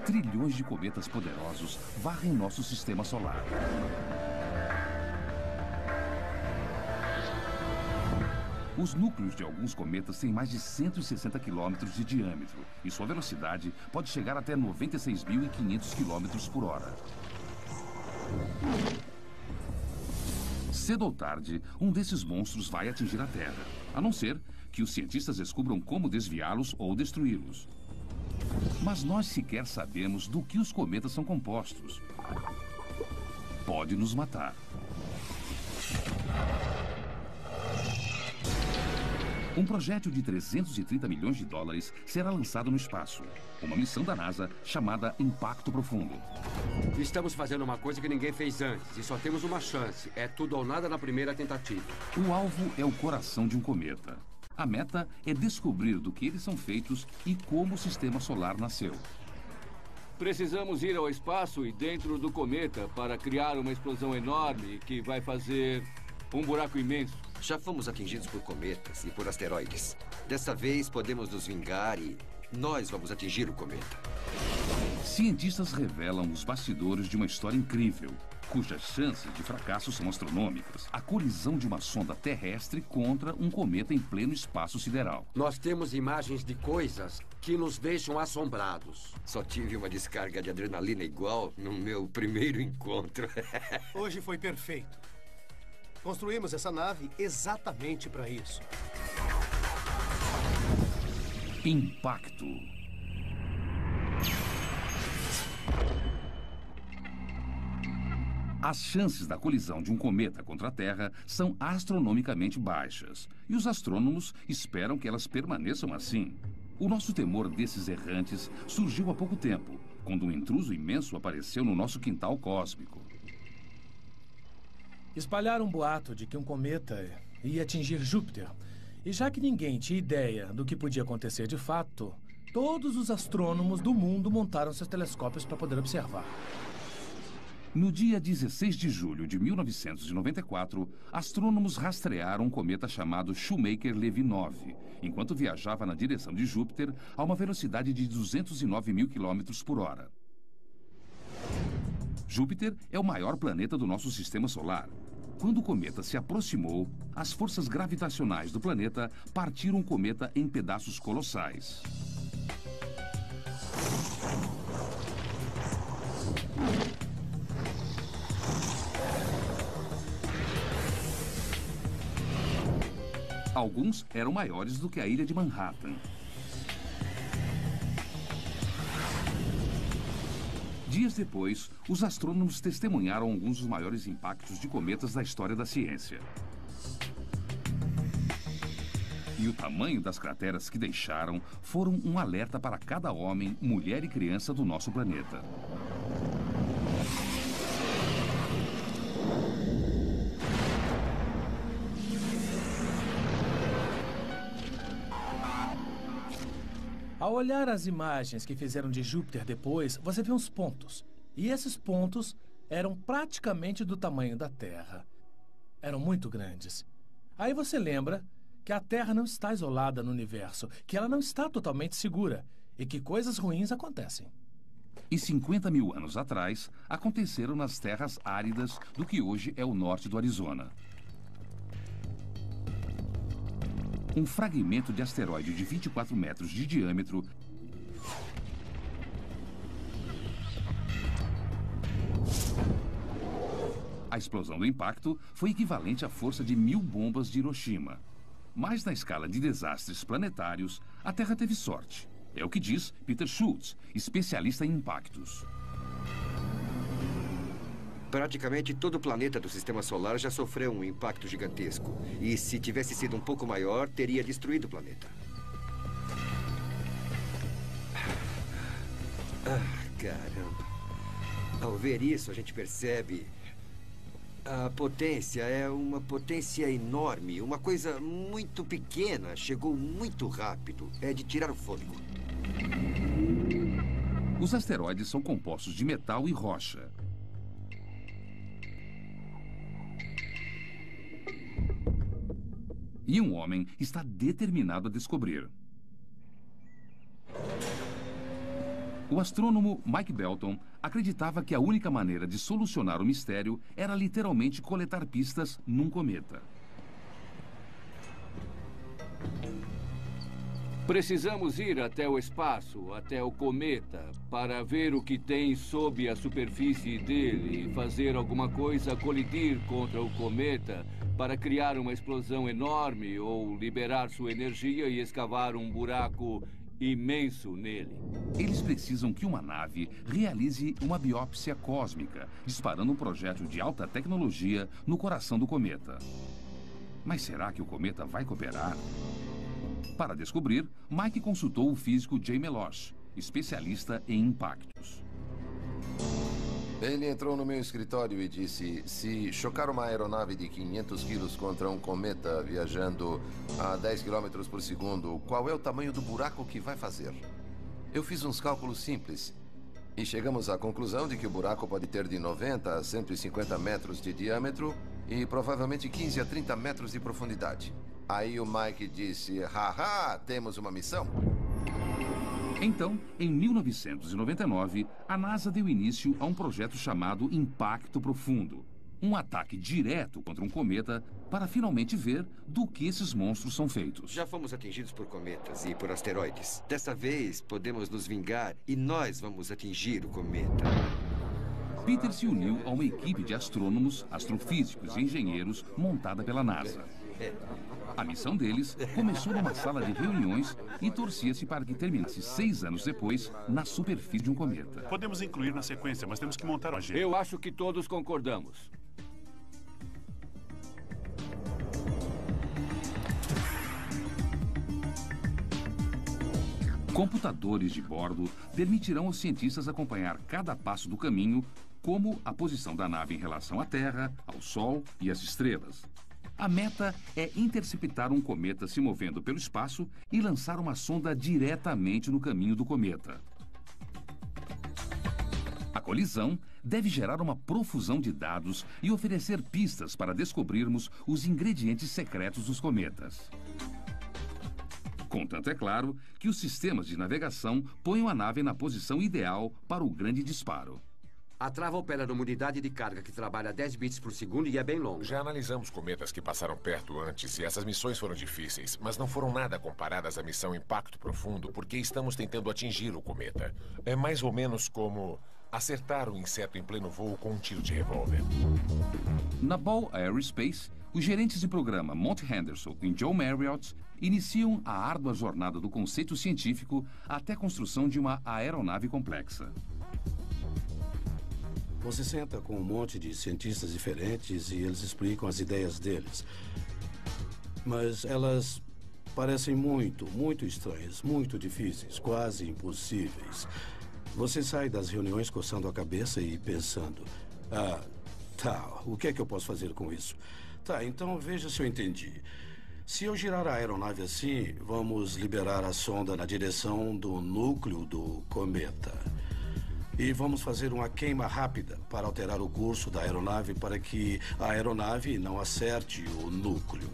Trilhões de cometas poderosos varrem nosso sistema solar. Os núcleos de alguns cometas têm mais de 160 quilômetros de diâmetro e sua velocidade pode chegar até 96.500 quilômetros por hora. Cedo ou tarde, um desses monstros vai atingir a Terra, a não ser que os cientistas descubram como desviá-los ou destruí-los. Mas nós sequer sabemos do que os cometas são compostos. Pode nos matar. Um projétil de 330 milhões de dólares será lançado no espaço. Uma missão da NASA chamada Impacto Profundo. Estamos fazendo uma coisa que ninguém fez antes e só temos uma chance. É tudo ou nada na primeira tentativa. O alvo é o coração de um cometa. A meta é descobrir do que eles são feitos e como o sistema solar nasceu. Precisamos ir ao espaço e dentro do cometa para criar uma explosão enorme que vai fazer um buraco imenso. Já fomos atingidos por cometas e por asteroides. Dessa vez podemos nos vingar e nós vamos atingir o cometa. Cientistas revelam os bastidores de uma história incrível, cujas chances de fracasso são astronômicas. A colisão de uma sonda terrestre contra um cometa em pleno espaço sideral. Nós temos imagens de coisas que nos deixam assombrados. Só tive uma descarga de adrenalina igual no meu primeiro encontro. Hoje foi perfeito. Construímos essa nave exatamente para isso. Impacto. As chances da colisão de um cometa contra a Terra são astronomicamente baixas. E os astrônomos esperam que elas permaneçam assim. O nosso temor desses errantes surgiu há pouco tempo, quando um intruso imenso apareceu no nosso quintal cósmico. Espalharam um boato de que um cometa ia atingir Júpiter. E já que ninguém tinha ideia do que podia acontecer de fato, todos os astrônomos do mundo montaram seus telescópios para poder observar. No dia 16 de julho de 1994, astrônomos rastrearam um cometa chamado Shoemaker-Levy 9, enquanto viajava na direção de Júpiter a uma velocidade de 209 mil quilômetros por hora. Júpiter é o maior planeta do nosso sistema solar. Quando o cometa se aproximou, as forças gravitacionais do planeta partiram o cometa em pedaços colossais. Alguns eram maiores do que a ilha de Manhattan. Dias depois, os astrônomos testemunharam alguns dos maiores impactos de cometas da história da ciência. E o tamanho das crateras que deixaram foram um alerta para cada homem, mulher e criança do nosso planeta. Ao olhar as imagens que fizeram de Júpiter depois, você vê uns pontos. E esses pontos eram praticamente do tamanho da Terra. Eram muito grandes. Aí você lembra que a Terra não está isolada no universo, que ela não está totalmente segura e que coisas ruins acontecem. E 50 mil anos atrás, aconteceram nas terras áridas do que hoje é o norte do Arizona. Um fragmento de asteroide de 24 metros de diâmetro A explosão do impacto foi equivalente à força de 1000 bombas de Hiroshima. Mas na escala de desastres planetários, a Terra teve sorte. É o que diz Peter Schultz, especialista em impactos. Praticamente todo o planeta do Sistema Solar já sofreu um impacto gigantesco. E se tivesse sido um pouco maior, teria destruído o planeta. Caramba. Ao ver isso, a gente percebe... A potência é uma potência enorme. Uma coisa muito pequena. Chegou muito rápido. É de tirar o fôlego. Os asteroides são compostos de metal e rocha. E um homem está determinado a descobrir. O astrônomo Mike Belton acreditava que a única maneira de solucionar o mistério era literalmente coletar pistas num cometa. Precisamos ir até o espaço, até o cometa, para ver o que tem sob a superfície dele e fazer alguma coisa colidir contra o cometa para criar uma explosão enorme ou liberar sua energia e escavar um buraco imenso nele. Eles precisam que uma nave realize uma biópsia cósmica, disparando um projétil de alta tecnologia no coração do cometa. Mas será que o cometa vai cooperar? Para descobrir, Mike consultou o físico Jay Meloche, especialista em impactos. Ele entrou no meu escritório e disse: se chocar uma aeronave de 500 quilos contra um cometa viajando a 10 km por segundo, qual é o tamanho do buraco que vai fazer? Eu fiz uns cálculos simples e chegamos à conclusão de que o buraco pode ter de 90 a 150 metros de diâmetro e provavelmente 15 a 30 metros de profundidade. Aí o Mike disse: haha, temos uma missão. Então, em 1999, a NASA deu início a um projeto chamado Impacto Profundo. Um ataque direto contra um cometa para finalmente ver do que esses monstros são feitos. Já fomos atingidos por cometas e por asteroides. Dessa vez, podemos nos vingar e nós vamos atingir o cometa. Peter se uniu a uma equipe de astrônomos, astrofísicos e engenheiros montada pela NASA. A missão deles começou numa sala de reuniões e torcia-se para que terminasse 6 anos depois na superfície de um cometa. Podemos incluir na sequência, mas temos que montar uma agenda. Eu acho que todos concordamos. Computadores de bordo permitirão aos cientistas acompanhar cada passo do caminho, como a posição da nave em relação à Terra, ao Sol e às estrelas. A meta é interceptar um cometa se movendo pelo espaço e lançar uma sonda diretamente no caminho do cometa. A colisão deve gerar uma profusão de dados e oferecer pistas para descobrirmos os ingredientes secretos dos cometas. Contanto, é claro, que os sistemas de navegação ponham a nave na posição ideal para o grande disparo. A trava opera numa unidade de carga que trabalha a 10 bits por segundo e é bem longa. Já analisamos cometas que passaram perto antes e essas missões foram difíceis, mas não foram nada comparadas à missão Impacto Profundo porque estamos tentando atingir o cometa. É mais ou menos como acertar um inseto em pleno voo com um tiro de revólver. Na Ball Aerospace, os gerentes de programa Monty Henderson e Joe Marriott iniciam a árdua jornada do conceito científico até a construção de uma aeronave complexa. Você senta com um monte de cientistas diferentes e eles explicam as ideias deles. Mas elas parecem muito estranhas, muito difíceis, quase impossíveis. Você sai das reuniões coçando a cabeça e pensando: tá, o que é que eu posso fazer com isso? Tá, então veja se eu entendi. Se eu girar a aeronave assim, vamos liberar a sonda na direção do núcleo do cometa. E vamos fazer uma queima rápida para alterar o curso da aeronave para que a aeronave não acerte o núcleo.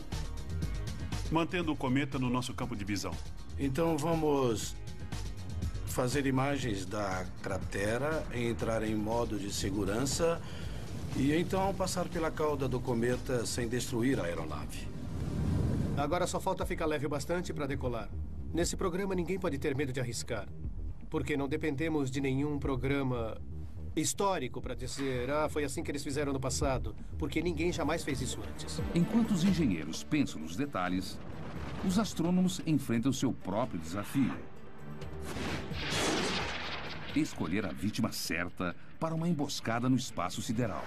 Mantendo o cometa no nosso campo de visão. Então vamos fazer imagens da cratera, entrar em modo de segurança e então passar pela cauda do cometa sem destruir a aeronave. Agora só falta ficar leve o bastante para decolar. Nesse programa ninguém pode ter medo de arriscar. Porque não dependemos de nenhum programa histórico para dizer: foi assim que eles fizeram no passado. Porque ninguém jamais fez isso antes. Enquanto os engenheiros pensam nos detalhes, os astrônomos enfrentam seu próprio desafio. Escolher a vítima certa para uma emboscada no espaço sideral.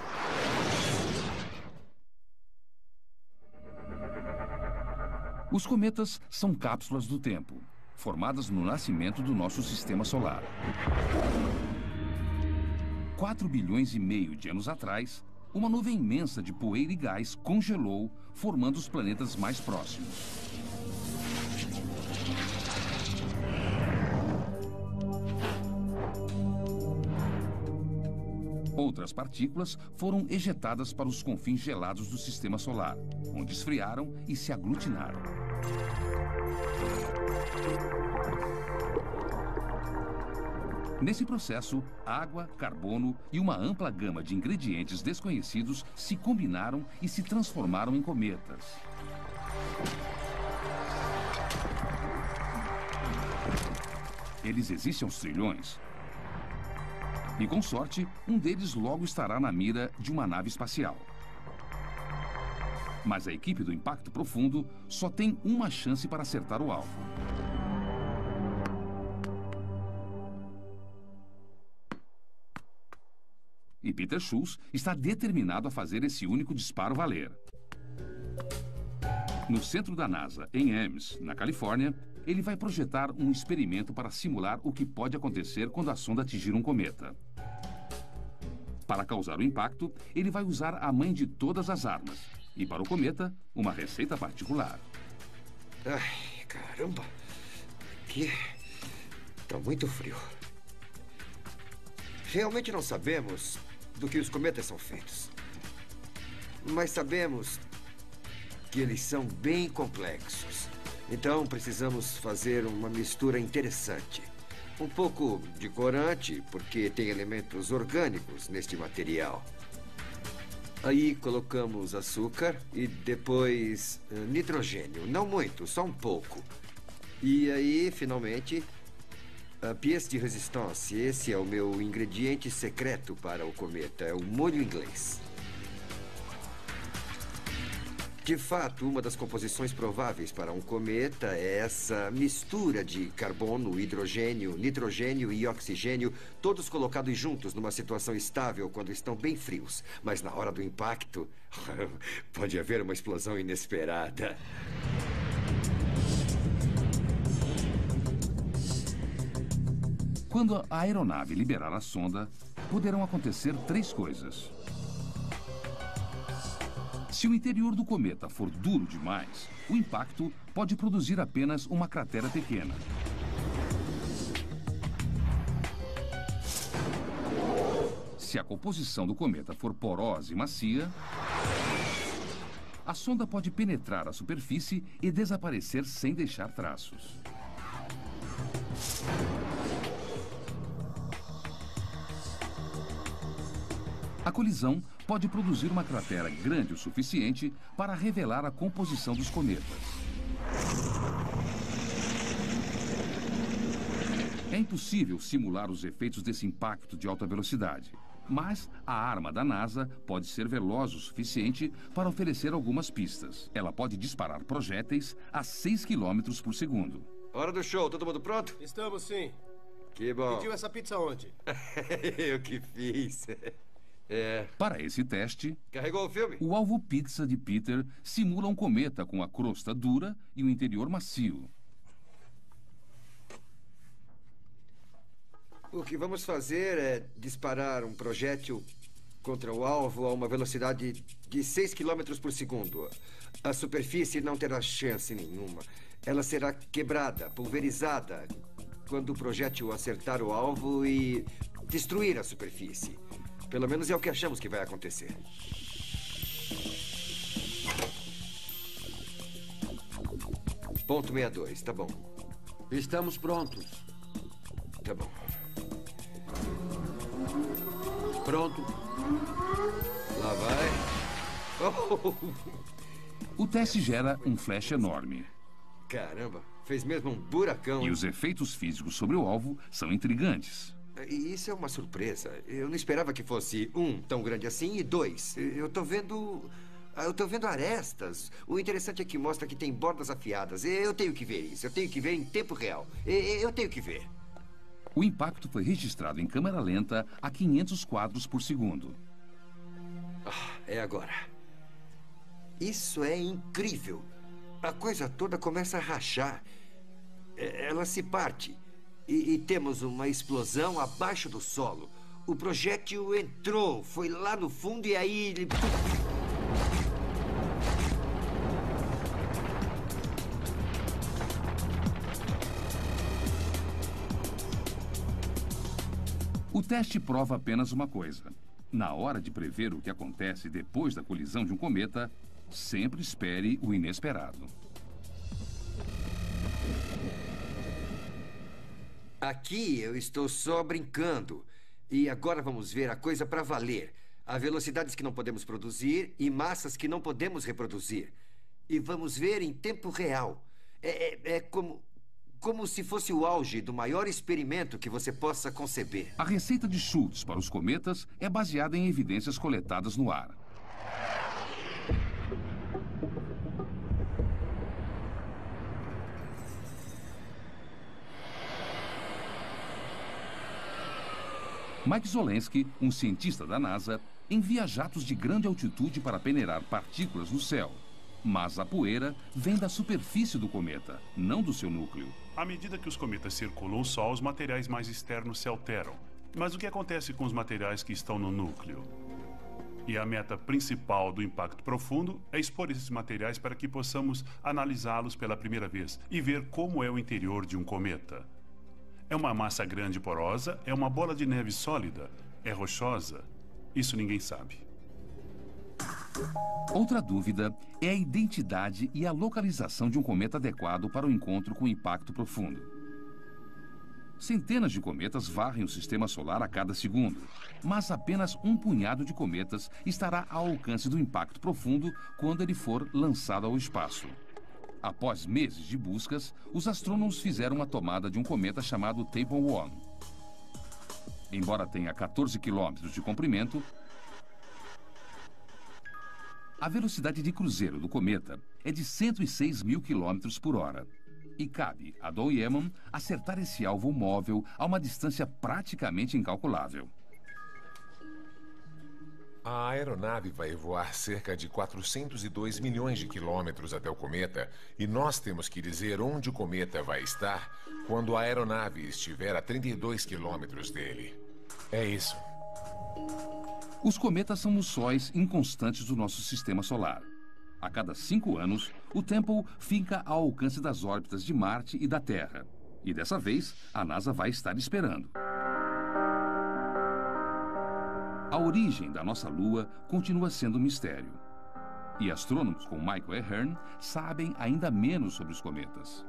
Os cometas são cápsulas do tempo, formadas no nascimento do nosso sistema solar. 4,5 bilhões de anos atrás, uma nuvem imensa de poeira e gás congelou, formando os planetas mais próximos. Outras partículas foram ejetadas para os confins gelados do sistema solar, onde esfriaram e se aglutinaram. Nesse processo, água, carbono e uma ampla gama de ingredientes desconhecidos se combinaram e se transformaram em cometas. Eles existem aos trilhões. E com sorte, um deles logo estará na mira de uma nave espacial. Mas a equipe do Impacto Profundo só tem uma chance para acertar o alvo. E Peter Schultz está determinado a fazer esse único disparo valer. No centro da NASA, em Ames, na Califórnia, ele vai projetar um experimento para simular o que pode acontecer quando a sonda atingir um cometa. Para causar o impacto, ele vai usar a mãe de todas as armas. E para o cometa, uma receita particular. Ai, caramba. Aqui tá muito frio. Realmente não sabemos do que os cometas são feitos. Mas sabemos que eles são bem complexos. Então precisamos fazer uma mistura interessante. Um pouco de corante, porque tem elementos orgânicos neste material. Aí colocamos açúcar e depois nitrogênio. Não muito, só um pouco. E aí, finalmente, a pièce de résistance. Esse é o meu ingrediente secreto para o cometa. É o molho inglês. De fato, uma das composições prováveis para um cometa é essa mistura de carbono, hidrogênio, nitrogênio e oxigênio, todos colocados juntos numa situação estável quando estão bem frios. Mas na hora do impacto, pode haver uma explosão inesperada. Quando a aeronave liberar a sonda, poderão acontecer 3 coisas. Se o interior do cometa for duro demais, o impacto pode produzir apenas uma cratera pequena. Se a composição do cometa for porosa e macia, a sonda pode penetrar a superfície e desaparecer sem deixar traços. A colisão pode produzir uma cratera grande o suficiente para revelar a composição dos cometas. É impossível simular os efeitos desse impacto de alta velocidade, mas a arma da NASA pode ser veloz o suficiente para oferecer algumas pistas. Ela pode disparar projéteis a 6 km por segundo. Hora do show, todo mundo pronto? Estamos sim. Que bom. Pediu essa pizza onde? Eu que fiz. Para esse teste, Carregou o filme? o alvo pizza de Peter simula um cometa com a crosta dura e o interior macio. O que vamos fazer é disparar um projétil contra o alvo a uma velocidade de 6 km por segundo. A superfície não terá chance nenhuma. Ela será quebrada, pulverizada, quando o projétil acertar o alvo e destruir a superfície. Pelo menos é o que achamos que vai acontecer. Ponto 62, tá bom. Estamos prontos. Tá bom. Pronto. Lá vai. Oh! O teste gera um flash enorme. Caramba, fez mesmo um buracão. E os efeitos físicos sobre o alvo são intrigantes. E isso é uma surpresa. Eu não esperava que fosse tão grande assim e 2. Eu tô vendo arestas. O interessante é que mostra que tem bordas afiadas. Eu tenho que ver isso. Eu tenho que ver em tempo real. Eu tenho que ver. O impacto foi registrado em câmera lenta a 500 quadros por segundo. É agora. Isso é incrível. A coisa toda começa a rachar. Ela se parte. E temos uma explosão abaixo do solo. O projétil entrou, foi lá no fundo e aí ele... O teste prova apenas uma coisa. Na hora de prever o que acontece depois da colisão de um cometa, sempre espere o inesperado. Aqui eu estou só brincando. E agora vamos ver a coisa para valer. Há velocidades que não podemos produzir e massas que não podemos reproduzir. E vamos ver em tempo real. É como se fosse o auge do maior experimento que você possa conceber. A receita de Schultz para os cometas é baseada em evidências coletadas no ar. Mike Zolensky, um cientista da NASA, envia jatos de grande altitude para peneirar partículas no céu. Mas a poeira vem da superfície do cometa, não do seu núcleo. À medida que os cometas circulam o Sol, os materiais mais externos se alteram. Mas o que acontece com os materiais que estão no núcleo? E a meta principal do impacto profundo é expor esses materiais para que possamos analisá-los pela primeira vez e ver como é o interior de um cometa. É uma massa grande e porosa? É uma bola de neve sólida? É rochosa? Isso ninguém sabe. Outra dúvida é a identidade e a localização de um cometa adequado para o encontro com impacto profundo. Centenas de cometas varrem o sistema solar a cada segundo, mas apenas um punhado de cometas estará ao alcance do impacto profundo quando ele for lançado ao espaço. Após meses de buscas, os astrônomos fizeram uma tomada de um cometa chamado Tempel-1. Embora tenha 14 quilômetros de comprimento, a velocidade de cruzeiro do cometa é de 106 mil quilômetros por hora. E cabe a Don Yeman acertar esse alvo móvel a uma distância praticamente incalculável. A aeronave vai voar cerca de 402 milhões de quilômetros até o cometa e nós temos que dizer onde o cometa vai estar quando a aeronave estiver a 32 quilômetros dele. É isso. Os cometas são os sóis inconstantes do nosso sistema solar. A cada 5 anos, o Tempel fica ao alcance das órbitas de Marte e da Terra. E dessa vez, a NASA vai estar esperando. A origem da nossa Lua continua sendo um mistério. E astrônomos como Michael Ahern sabem ainda menos sobre os cometas.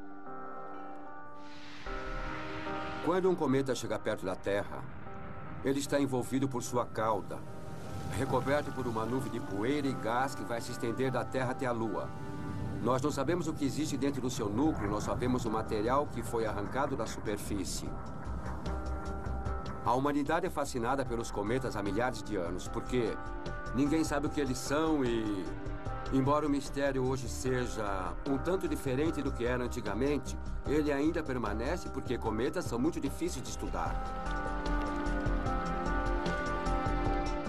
Quando um cometa chega perto da Terra, ele está envolvido por sua cauda, recoberto por uma nuvem de poeira e gás que vai se estender da Terra até a Lua. Nós não sabemos o que existe dentro do seu núcleo, nós sabemos o material que foi arrancado da superfície. A humanidade é fascinada pelos cometas há milhares de anos, porque ninguém sabe o que eles são e, embora o mistério hoje seja um tanto diferente do que era antigamente, ele ainda permanece porque cometas são muito difíceis de estudar.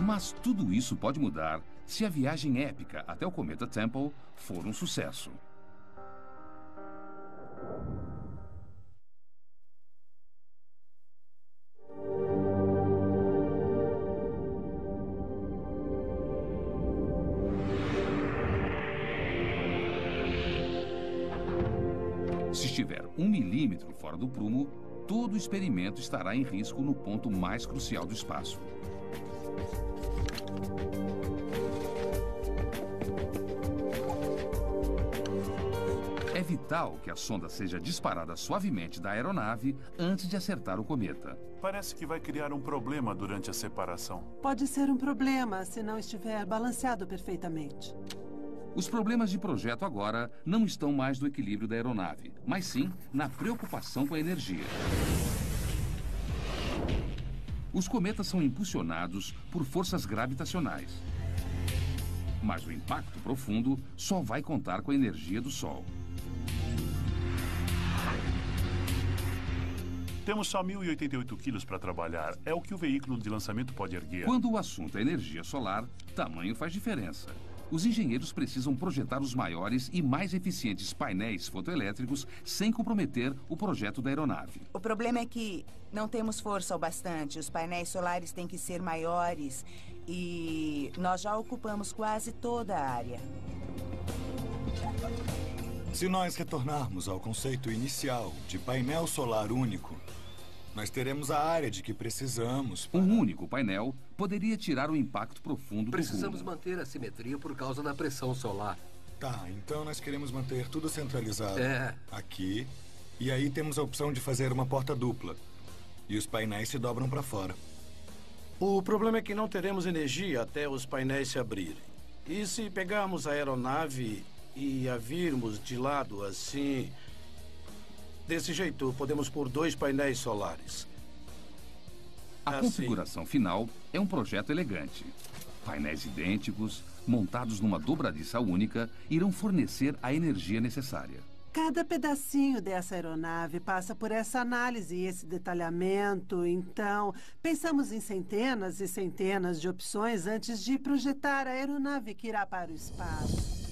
Mas tudo isso pode mudar se a viagem épica até o cometa Tempel for um sucesso. Se estiver 1 milímetro fora do prumo, todo o experimento estará em risco no ponto mais crucial do espaço. É vital que a sonda seja disparada suavemente da aeronave antes de acertar o cometa. Parece que vai criar um problema durante a separação. Pode ser um problema se não estiver balanceado perfeitamente. Os problemas de projeto agora não estão mais no equilíbrio da aeronave, mas sim na preocupação com a energia. Os cometas são impulsionados por forças gravitacionais. Mas o impacto profundo só vai contar com a energia do Sol. Temos só 1.088 quilos para trabalhar. É o que o veículo de lançamento pode erguer. Quando o assunto é energia solar, tamanho faz diferença. Os engenheiros precisam projetar os maiores e mais eficientes painéis fotoelétricos sem comprometer o projeto da aeronave. O problema é que não temos força o bastante. Os painéis solares têm que ser maiores e nós já ocupamos quase toda a área. Se nós retornarmos ao conceito inicial de painel solar único, nós teremos a área de que precisamos. Um único painel poderia tirar o impacto profundo do Precisamos rumo. manter a simetria por causa da pressão solar. Tá, então nós queremos manter tudo centralizado É. aqui. E aí temos a opção de fazer uma porta dupla. E os painéis se dobram para fora. O problema é que não teremos energia até os painéis se abrirem. E se pegarmos a aeronave e a virmos de lado assim... Desse jeito, podemos pôr 2 painéis solares. A configuração final é um projeto elegante. Painéis idênticos, montados numa dobradiça única, irão fornecer a energia necessária. Cada pedacinho dessa aeronave passa por essa análise e esse detalhamento. Então, pensamos em centenas e centenas de opções antes de projetar a aeronave que irá para o espaço.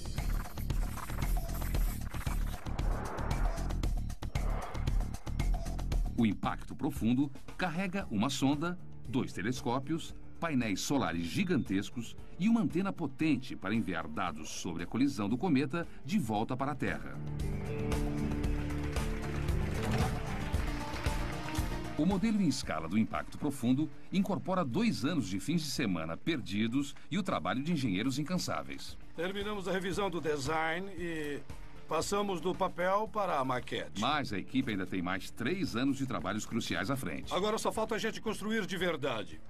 O impacto profundo carrega uma sonda, 2 telescópios, painéis solares gigantescos e uma antena potente para enviar dados sobre a colisão do cometa de volta para a Terra. O modelo em escala do impacto profundo incorpora 2 anos de fins de semana perdidos e o trabalho de engenheiros incansáveis. Terminamos a revisão do design e passamos do papel para a maquete. Mas a equipe ainda tem mais 3 anos de trabalhos cruciais à frente. Agora só falta a gente construir de verdade.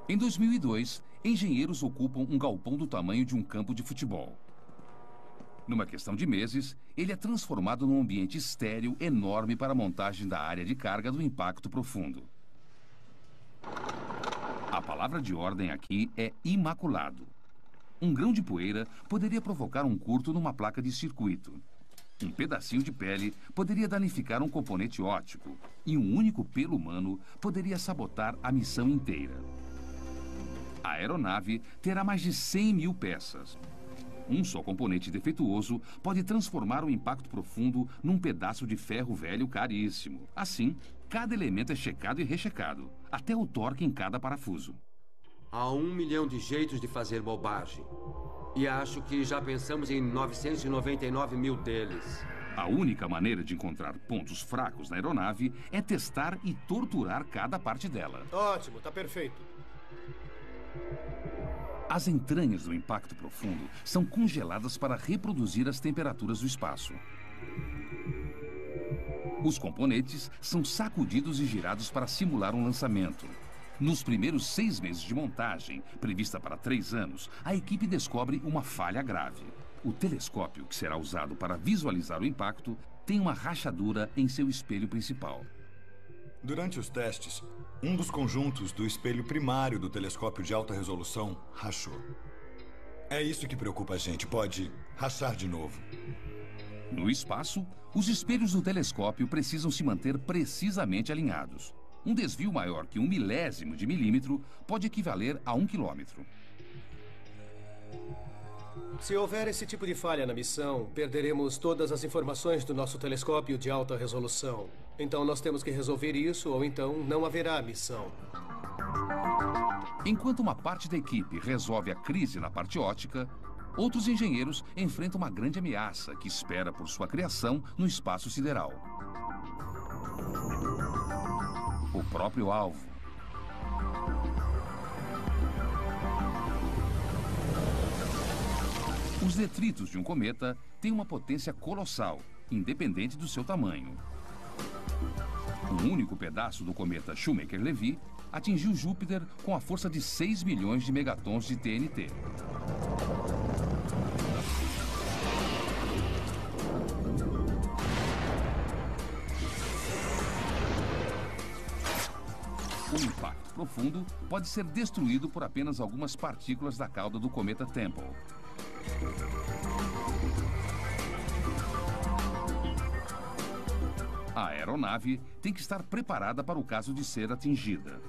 Em 2002, engenheiros ocupam um galpão do tamanho de um campo de futebol. Numa questão de meses, ele é transformado num ambiente estéril enorme para a montagem da área de carga do impacto profundo. A palavra de ordem aqui é imaculado. Um grão de poeira poderia provocar um curto numa placa de circuito. Um pedacinho de pele poderia danificar um componente óptico. E um único pelo humano poderia sabotar a missão inteira. A aeronave terá mais de 100 mil peças. Um só componente defeituoso pode transformar o impacto profundo num pedaço de ferro velho caríssimo. Assim, cada elemento é checado e rechecado, até o torque em cada parafuso. Há 1 milhão de jeitos de fazer bobagem. E acho que já pensamos em 999 mil deles. A única maneira de encontrar pontos fracos na aeronave é testar e torturar cada parte dela. Ótimo, tá perfeito. As entranhas do impacto profundo são congeladas para reproduzir as temperaturas do espaço. Os componentes são sacudidos e girados para simular um lançamento. Nos primeiros 6 meses de montagem, prevista para 3 anos, a equipe descobre uma falha grave. O telescópio, que será usado para visualizar o impacto, tem uma rachadura em seu espelho principal. Durante os testes, um dos conjuntos do espelho primário do telescópio de alta resolução rachou. É isso que preocupa a gente. Pode rachar de novo. No espaço, os espelhos do telescópio precisam se manter precisamente alinhados. Um desvio maior que 1/1000 de milímetro pode equivaler a 1 quilômetro. Se houver esse tipo de falha na missão, perderemos todas as informações do nosso telescópio de alta resolução. Então nós temos que resolver isso, ou então não haverá missão. Enquanto uma parte da equipe resolve a crise na parte óptica, outros engenheiros enfrentam uma grande ameaça que espera por sua criação no espaço sideral. O próprio alvo. Os detritos de um cometa têm uma potência colossal, independente do seu tamanho. Um único pedaço do cometa Shoemaker-Levy atingiu Júpiter com a força de 6 milhões de megatons de TNT. O impacto profundo pode ser destruído por apenas algumas partículas da cauda do cometa Tempel. A aeronave tem que estar preparada para o caso de ser atingida.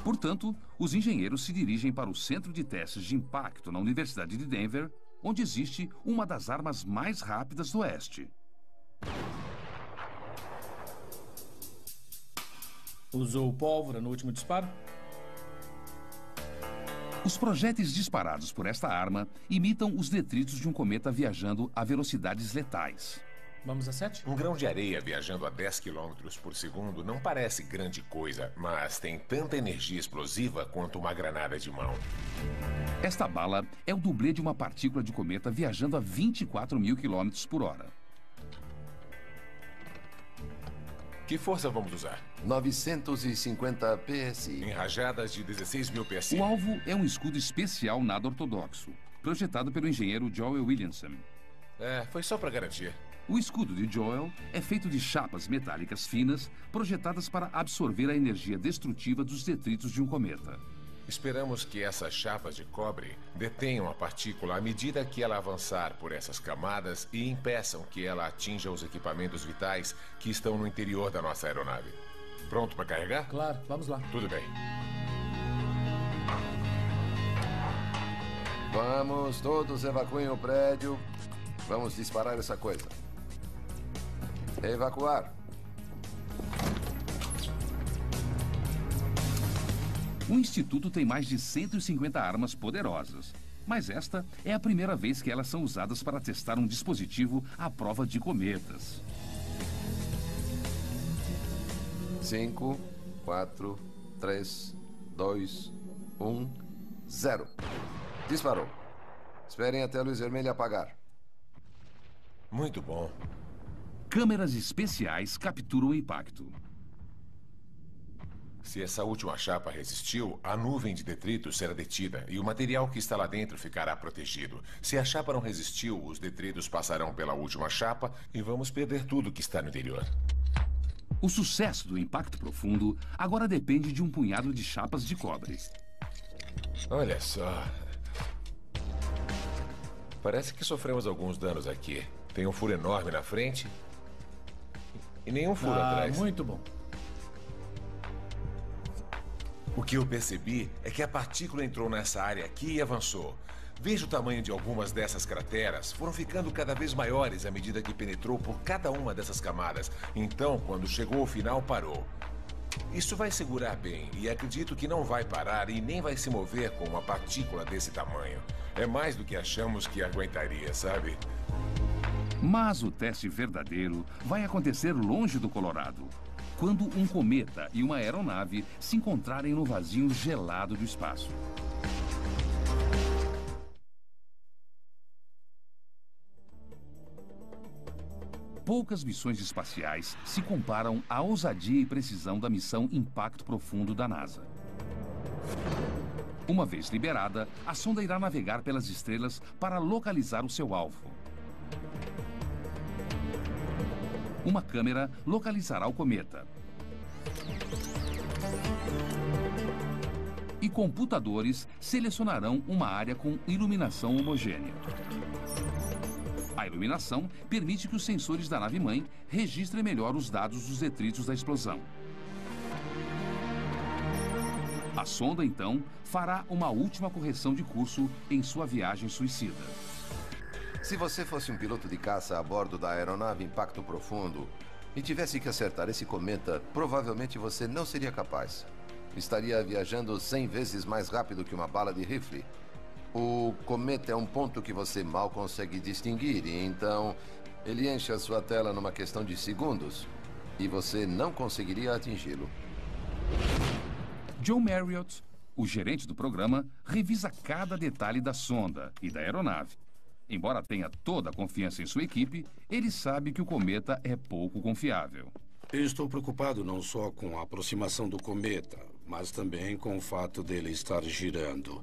Portanto, os engenheiros se dirigem para o Centro de Testes de Impacto na Universidade de Denver, onde existe uma das armas mais rápidas do Oeste. Usou pólvora no último disparo? Os projéteis disparados por esta arma imitam os detritos de um cometa viajando a velocidades letais. Vamos a 7? Um grão de areia viajando a 10 km por segundo não parece grande coisa, mas tem tanta energia explosiva quanto uma granada de mão. Esta bala é o dublê de uma partícula de cometa viajando a 24 mil km por hora. Que força vamos usar? 950 PSI. Em rajadas de 16 mil PSI. O alvo é um escudo especial nada ortodoxo, projetado pelo engenheiro Joel Williamson. Foi só para garantir. O escudo de Joel é feito de chapas metálicas finas, projetadas para absorver a energia destrutiva dos detritos de um cometa. Esperamos que essas chapas de cobre detenham a partícula à medida que ela avançar por essas camadas e impeçam que ela atinja os equipamentos vitais que estão no interior da nossa aeronave. Pronto para carregar? Claro, vamos lá. Tudo bem. Vamos, todos evacuem o prédio. Vamos disparar essa coisa. Evacuar. O Instituto tem mais de 150 armas poderosas, mas esta é a primeira vez que elas são usadas para testar um dispositivo à prova de cometas. 5, 4, 3, 2, 1, 0. Disparou. Esperem até a luz vermelha apagar. Muito bom. Câmeras especiais capturam o impacto. Se essa última chapa resistiu, a nuvem de detritos será detida e o material que está lá dentro ficará protegido. Se a chapa não resistiu, os detritos passarão pela última chapa e vamos perder tudo que está no interior. O sucesso do impacto profundo agora depende de um punhado de chapas de cobre. Olha só. Parece que sofremos alguns danos aqui. Tem um furo enorme na frente e nenhum furo atrás. Muito bom. O que eu percebi é que a partícula entrou nessa área aqui e avançou. Veja o tamanho de algumas dessas crateras. Foram ficando cada vez maiores à medida que penetrou por cada uma dessas camadas. Então, quando chegou ao final, parou. Isso vai segurar bem e acredito que não vai parar e nem vai se mover com uma partícula desse tamanho. É mais do que achamos que aguentaria, sabe? Mas o teste verdadeiro vai acontecer longe do Colorado, quando um cometa e uma aeronave se encontrarem no vazio gelado do espaço. Poucas missões espaciais se comparam à ousadia e precisão da missão Impacto Profundo da NASA. Uma vez liberada, a sonda irá navegar pelas estrelas para localizar o seu alvo. Uma câmera localizará o cometa. E computadores selecionarão uma área com iluminação homogênea. A iluminação permite que os sensores da nave-mãe registrem melhor os dados dos detritos da explosão. A sonda, então, fará uma última correção de curso em sua viagem suicida. Se você fosse um piloto de caça a bordo da aeronave Impacto Profundo e tivesse que acertar esse cometa, provavelmente você não seria capaz. Estaria viajando 100 vezes mais rápido que uma bala de rifle. O cometa é um ponto que você mal consegue distinguir e então ele enche a sua tela numa questão de segundos e você não conseguiria atingi-lo. John Marriott, o gerente do programa, revisa cada detalhe da sonda e da aeronave. Embora tenha toda a confiança em sua equipe, ele sabe que o cometa é pouco confiável. Estou preocupado não só com a aproximação do cometa, mas também com o fato dele estar girando.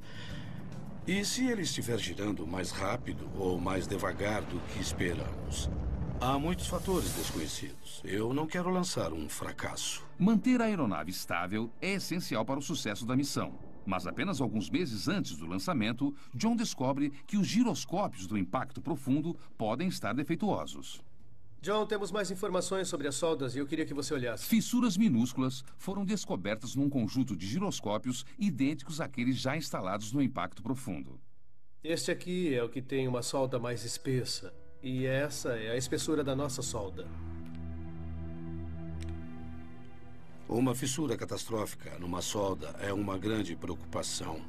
E se ele estiver girando mais rápido ou mais devagar do que esperamos? Há muitos fatores desconhecidos. Eu não quero lançar um fracasso. Manter a aeronave estável é essencial para o sucesso da missão. Mas apenas alguns meses antes do lançamento, John descobre que os giroscópios do Impacto Profundo podem estar defeituosos. John, temos mais informações sobre as soldas e eu queria que você olhasse. Fissuras minúsculas foram descobertas num conjunto de giroscópios idênticos àqueles já instalados no Impacto Profundo. Este aqui é o que tem uma solda mais espessa. E essa é a espessura da nossa solda. Uma fissura catastrófica numa solda é uma grande preocupação.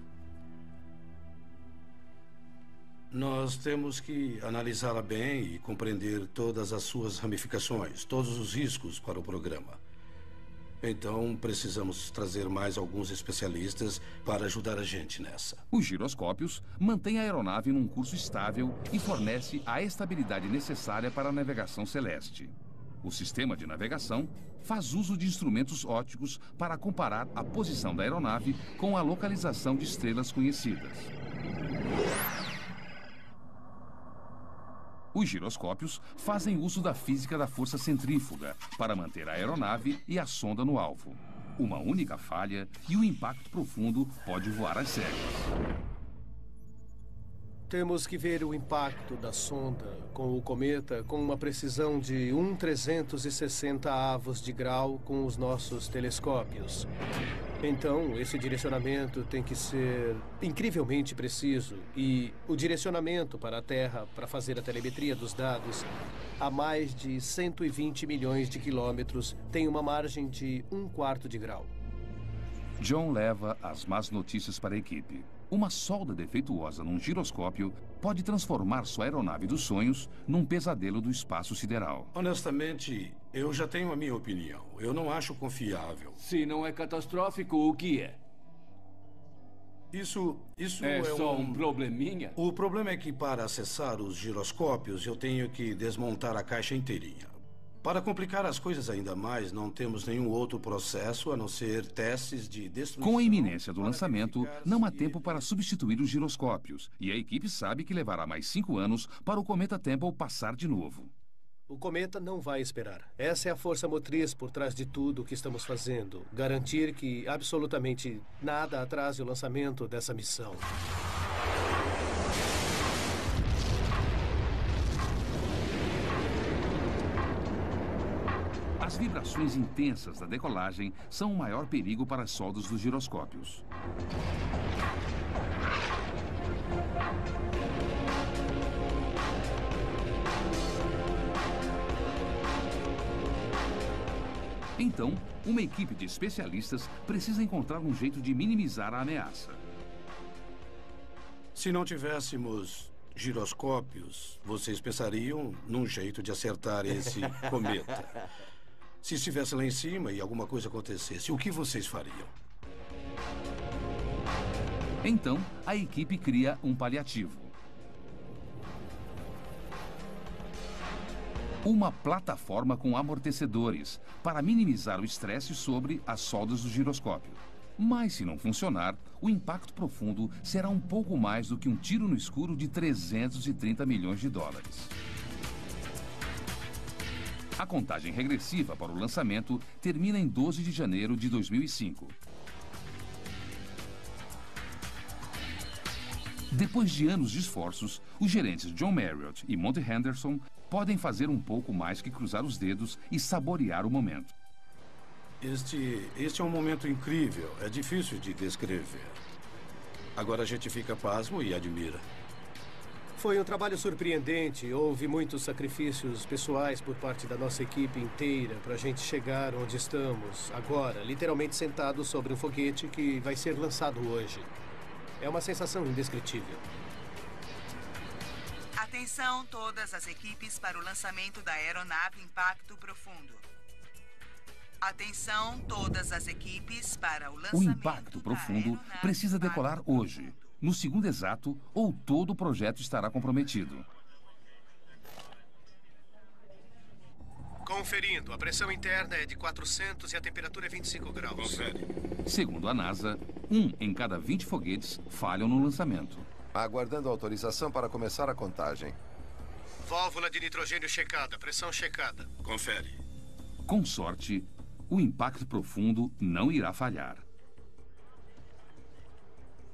Nós temos que analisá-la bem e compreender todas as suas ramificações, todos os riscos para o programa. Então, precisamos trazer mais alguns especialistas para ajudar a gente nessa. Os giroscópios mantêm a aeronave num curso estável e fornece a estabilidade necessária para a navegação celeste. O sistema de navegação faz uso de instrumentos ópticos para comparar a posição da aeronave com a localização de estrelas conhecidas. Os giroscópios fazem uso da física da força centrífuga para manter a aeronave e a sonda no alvo. Uma única falha e o impacto profundo pode voar às cegas. Temos que ver o impacto da sonda com o cometa com uma precisão de 1/360 avos de grau com os nossos telescópios. Então, esse direcionamento tem que ser incrivelmente preciso. E o direcionamento para a Terra, para fazer a telemetria dos dados, a mais de 120 milhões de quilômetros, tem uma margem de 1/4 de grau. John leva as más notícias para a equipe. Uma solda defeituosa num giroscópio pode transformar sua aeronave dos sonhos num pesadelo do espaço sideral. Honestamente, eu já tenho a minha opinião. Eu não acho confiável. Se não é catastrófico, o que é? Isso é só um probleminha? O problema é que para acessar os giroscópios eu tenho que desmontar a caixa inteirinha. Para complicar as coisas ainda mais, não temos nenhum outro processo a não ser testes de destruição. Com a iminência do lançamento, não há tempo para substituir os giroscópios. E a equipe sabe que levará mais 5 anos para o cometa Temple passar de novo. O cometa não vai esperar. Essa é a força motriz por trás de tudo o que estamos fazendo. Garantir que absolutamente nada atrase o lançamento dessa missão. As vibrações intensas da decolagem são o maior perigo para as soldas dos giroscópios. Então, uma equipe de especialistas precisa encontrar um jeito de minimizar a ameaça. Se não tivéssemos giroscópios, vocês pensariam num jeito de acertar esse cometa. Se estivesse lá em cima e alguma coisa acontecesse, o que vocês fariam? Então, a equipe cria um paliativo. Uma plataforma com amortecedores para minimizar o estresse sobre as soldas do giroscópio. Mas, se não funcionar, o impacto profundo será um pouco mais do que um tiro no escuro de 330 milhões de dólares. A contagem regressiva para o lançamento termina em 12 de janeiro de 2005. Depois de anos de esforços, os gerentes John Marriott e Monty Henderson podem fazer um pouco mais que cruzar os dedos e saborear o momento. Este é um momento incrível. É difícil de descrever. Agora a gente fica pasmo e admira. Foi um trabalho surpreendente. Houve muitos sacrifícios pessoais por parte da nossa equipe inteira para a gente chegar onde estamos agora, literalmente sentados sobre um foguete que vai ser lançado hoje. É uma sensação indescritível. Atenção todas as equipes para o lançamento da aeronave Impacto Profundo. Atenção todas as equipes para o lançamento. O Impacto Profundo precisa decolar hoje, no segundo exato, ou todo o projeto estará comprometido. Conferindo, a pressão interna é de 400 e a temperatura é 25 graus. Confere. Segundo a NASA, 1 em cada 20 foguetes falham no lançamento. Aguardando autorização para começar a contagem. Válvula de nitrogênio checada, pressão checada. Confere. Com sorte, o Impacto Profundo não irá falhar.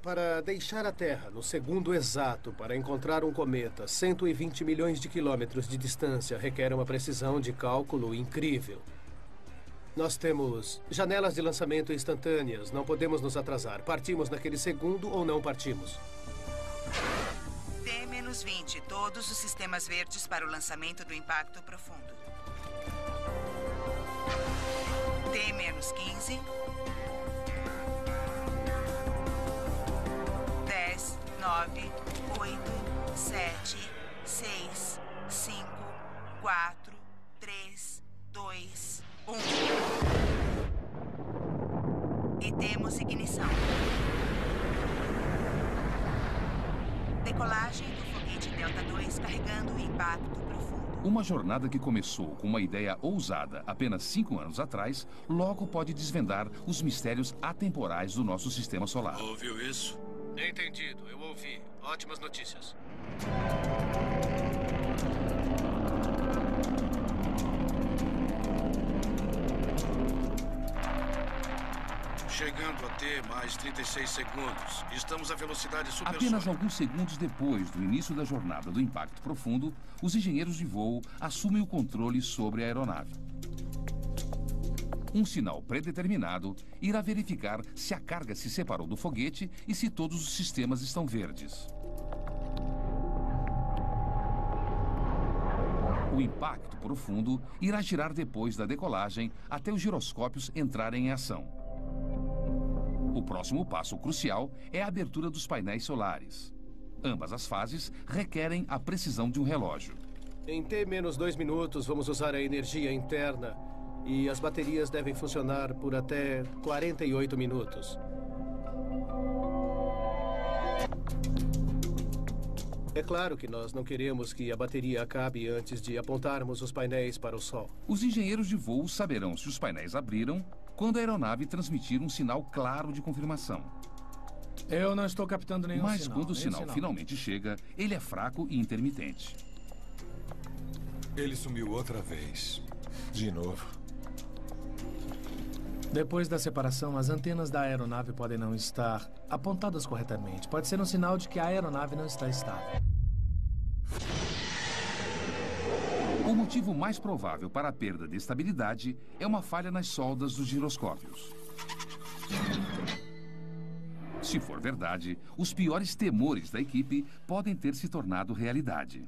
Para deixar a Terra no segundo exato para encontrar um cometa 120 milhões de quilômetros de distância requer uma precisão de cálculo incrível. Nós temos janelas de lançamento instantâneas, não podemos nos atrasar. Partimos naquele segundo ou não partimos. T-20, todos os sistemas verdes para o lançamento do Impacto Profundo. T-15. 10, 9, 8, 7, 6, 5, 4, 3, 2, 1. E temos ignição. Decolagem do foguete Delta 2 carregando o impacto profundo. Uma jornada que começou com uma ideia ousada apenas 5 anos atrás, logo pode desvendar os mistérios atemporais do nosso sistema solar. Ouviu isso? Entendido, eu ouvi. Ótimas notícias. Chegando a ter mais 36 segundos. Estamos à velocidade supersônica. Apenas alguns segundos depois do início da jornada do impacto profundo, os engenheiros de voo assumem o controle sobre a aeronave. Um sinal predeterminado irá verificar se a carga se separou do foguete e se todos os sistemas estão verdes. O impacto profundo irá girar depois da decolagem até os giroscópios entrarem em ação. O próximo passo crucial é a abertura dos painéis solares. Ambas as fases requerem a precisão de um relógio. Em T-2 minutos, vamos usar a energia interna e as baterias devem funcionar por até 48 minutos. É claro que nós não queremos que a bateria acabe antes de apontarmos os painéis para o Sol. Os engenheiros de voo saberão se os painéis abriram quando a aeronave transmitir um sinal claro de confirmação. Eu não estou captando nenhum sinal. Mas quando o sinal finalmente chega, ele é fraco e intermitente. Ele sumiu outra vez. De novo. Depois da separação, as antenas da aeronave podem não estar apontadas corretamente. Pode ser um sinal de que a aeronave não está estável. O motivo mais provável para a perda de estabilidade é uma falha nas soldas dos giroscópios. Se for verdade, os piores temores da equipe podem ter se tornado realidade.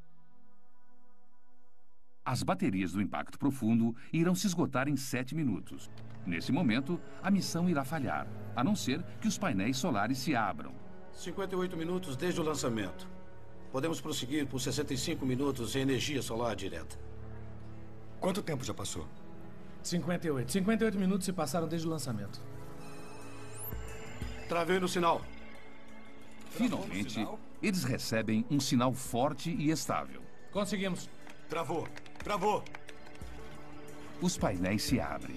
As baterias do impacto profundo irão se esgotar em 7 minutos. Nesse momento, a missão irá falhar, a não ser que os painéis solares se abram. 58 minutos desde o lançamento. Podemos prosseguir por 65 minutos em energia solar direta. Quanto tempo já passou? 58. 58 minutos se passaram desde o lançamento. Travei no sinal. Finalmente, eles recebem um sinal forte e estável. Conseguimos. Travou. Travou. Os painéis se abrem.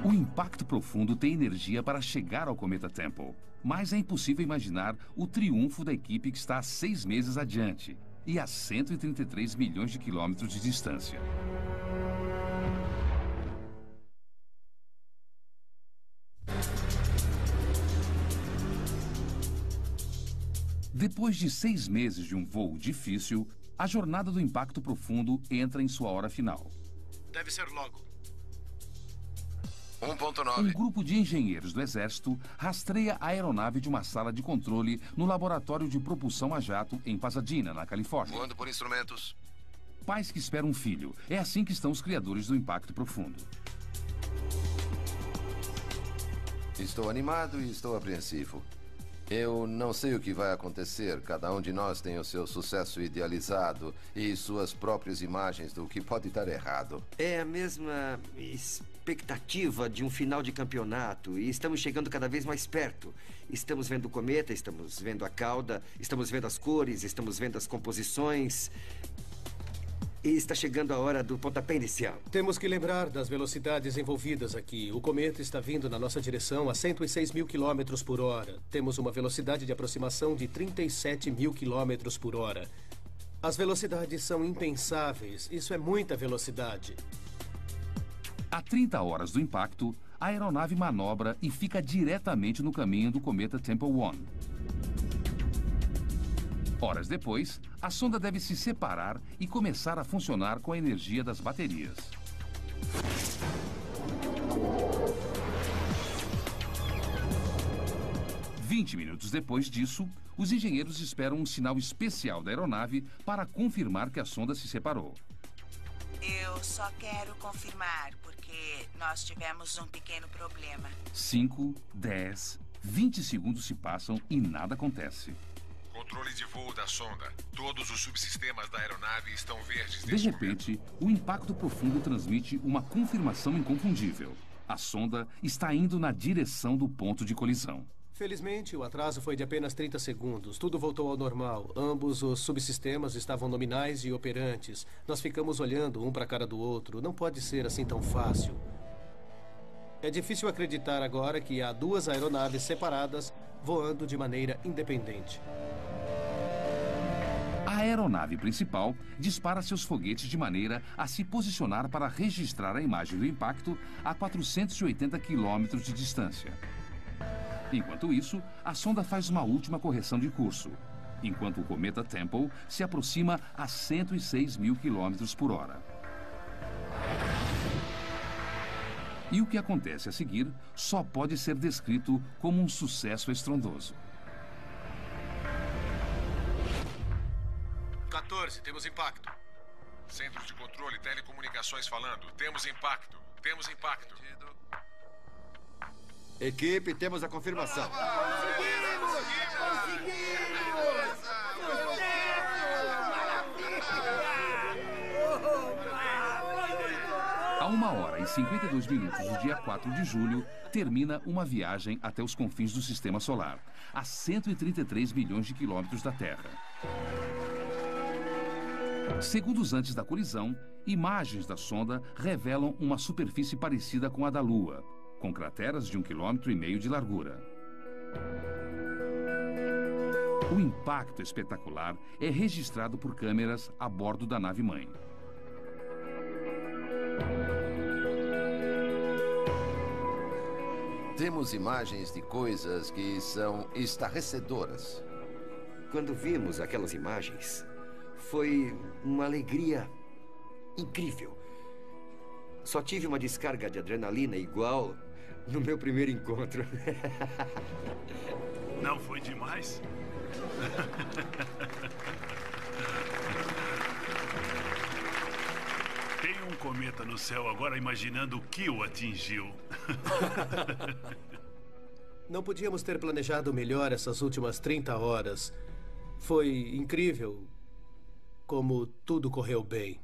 O impacto profundo tem energia para chegar ao cometa Temple, mas é impossível imaginar o triunfo da equipe que está há 6 meses adiante e a 133 milhões de quilômetros de distância. Depois de 6 meses de um voo difícil, a jornada do impacto profundo entra em sua hora final. Deve ser logo. 1.9. Um grupo de engenheiros do Exército rastreia a aeronave de uma sala de controle no laboratório de propulsão a jato em Pasadena, na Califórnia. Voando por instrumentos. Pais que esperam um filho. É assim que estão os criadores do impacto profundo. Estou animado e estou apreensivo. Eu não sei o que vai acontecer. Cada um de nós tem o seu sucesso idealizado e suas próprias imagens do que pode dar errado. É a mesma expectativa de um final de campeonato e estamos chegando cada vez mais perto. Estamos vendo o cometa, estamos vendo a cauda, estamos vendo as cores, estamos vendo as composições. E está chegando a hora do pontapé inicial. Temos que lembrar das velocidades envolvidas aqui. O cometa está vindo na nossa direção a 106 mil quilômetros por hora. Temos uma velocidade de aproximação de 37 mil quilômetros por hora. As velocidades são impensáveis. Isso é muita velocidade. A 30 horas do impacto, a aeronave manobra e fica diretamente no caminho do cometa Temple 1. Horas depois, a sonda deve se separar e começar a funcionar com a energia das baterias. Vinte minutos depois disso, os engenheiros esperam um sinal especial da aeronave para confirmar que a sonda se separou. Eu Eu só quero confirmar, porque nós tivemos um pequeno problema. 5, 10, 20 segundos se passam e nada acontece. Controle de voo da sonda. Todos os subsistemas da aeronave estão verdes. De repente, o impacto profundo transmite uma confirmação inconfundível. A sonda está indo na direção do ponto de colisão. Felizmente, o atraso foi de apenas 30 segundos. Tudo voltou ao normal. Ambos os subsistemas estavam nominais e operantes. Nós ficamos olhando um para a cara do outro. Não pode ser assim tão fácil. É difícil acreditar agora que há duas aeronaves separadas voando de maneira independente. A aeronave principal dispara seus foguetes de maneira a se posicionar para registrar a imagem do impacto a 480 quilômetros de distância. Enquanto isso, a sonda faz uma última correção de curso, enquanto o cometa Temple se aproxima a 106 mil quilômetros por hora. E o que acontece a seguir só pode ser descrito como um sucesso estrondoso. 14, temos impacto. Centro de controle, telecomunicações falando. Temos impacto. Temos impacto. Equipe, temos a confirmação. A 1h52 do dia 4 de julho, termina uma viagem até os confins do Sistema Solar, a 133 milhões de quilômetros da Terra. Segundos antes da colisão, imagens da sonda revelam uma superfície parecida com a da Lua, com crateras de 1,5 km de largura. O impacto espetacular é registrado por câmeras a bordo da nave-mãe. Temos imagens de coisas que são estarrecedoras. Quando vimos aquelas imagens, foi uma alegria incrível. Só tive uma descarga de adrenalina igual no meu primeiro encontro. Não foi demais? Tem um cometa no céu agora imaginando o que o atingiu. Não podíamos ter planejado melhor essas últimas 30 horas. Foi incrível como tudo correu bem.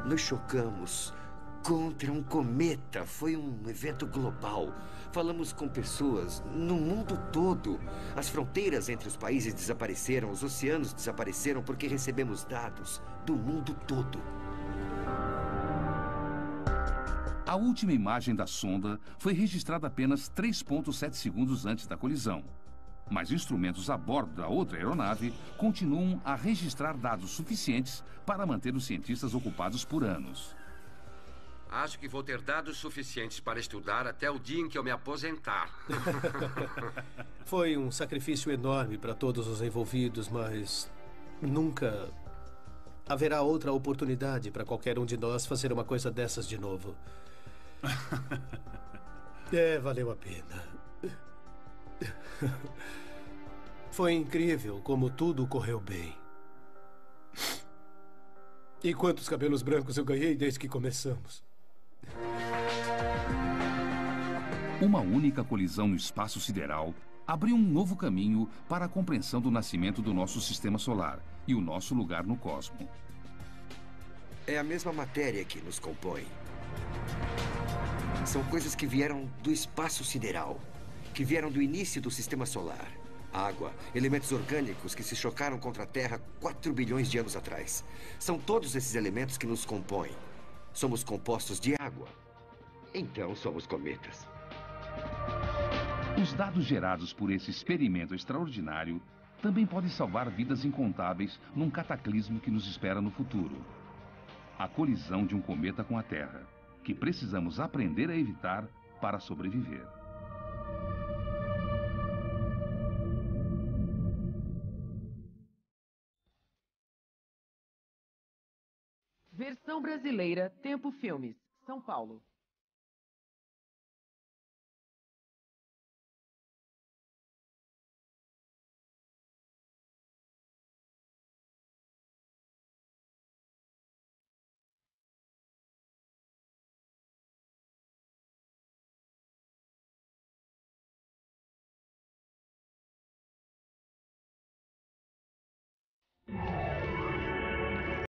Nos chocamos contra um cometa. Foi um evento global. Falamos com pessoas no mundo todo. As fronteiras entre os países desapareceram, os oceanos desapareceram porque recebemos dados do mundo todo. A última imagem da sonda foi registrada apenas 3,7 segundos antes da colisão. Mas instrumentos a bordo da outra aeronave continuam a registrar dados suficientes para manter os cientistas ocupados por anos. Acho que vou ter dados suficientes para estudar até o dia em que eu me aposentar. Foi um sacrifício enorme para todos os envolvidos, mas nunca haverá outra oportunidade para qualquer um de nós fazer uma coisa dessas de novo. Valeu a pena. Foi incrível como tudo correu bem. E quantos cabelos brancos eu ganhei desde que começamos. Uma única colisão no espaço sideral abriu um novo caminho para a compreensão do nascimento do nosso sistema solar e o nosso lugar no cosmos. É a mesma matéria que nos compõe. São coisas que vieram do espaço sideral, que vieram do início do sistema solar. Água, elementos orgânicos que se chocaram contra a Terra 4 bilhões de anos atrás. São todos esses elementos que nos compõem. Somos compostos de água. Então somos cometas. Os dados gerados por esse experimento extraordinário também podem salvar vidas incontáveis num cataclismo que nos espera no futuro. A colisão de um cometa com a Terra, que precisamos aprender a evitar para sobreviver. Versão brasileira, Tempo Filmes, São Paulo.